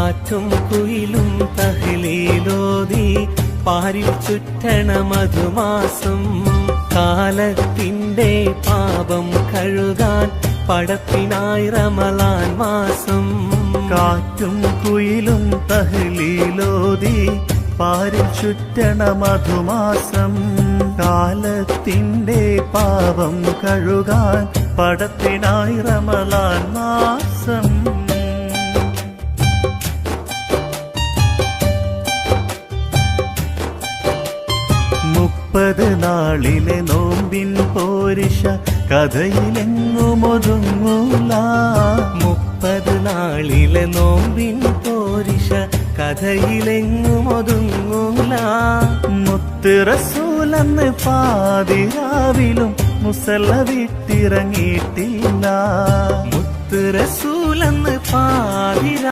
കാറ്റും കുയിലും തഹ്ലീലോതി പാരിൽ ചുറ്റണ മധുമാസം കാലത്തിന്റെ പാപം കഴുകാൻ പടപ്പിനായി റമളാൻ മാസം കാറ്റും കുയിലും തഹ്ലീലോതി പാരിൽ ചുറ്റണ മധുമാസം കാലത്തിന്റെ പാപം കഴുകാൻ പടപ്പിനായി റമളാൻ മാസം 30 നാളിലെ നോമ്പിൻ പോരിഷ കഥയിലെങ്ങുമൊതുങ്ങൂല 30 നാളിലെ നോമ്പിൻ പോരിഷ കഥയിലെങ്ങുമൊതുങ്ങൂല മുത്ത് റസൂലെന്ന് പാതിരാവിലും മുസല്ല വിട്ടിറങ്ങിയിട്ടില്ല മുത്ത് റസൂലെന്ന് പാതിരാ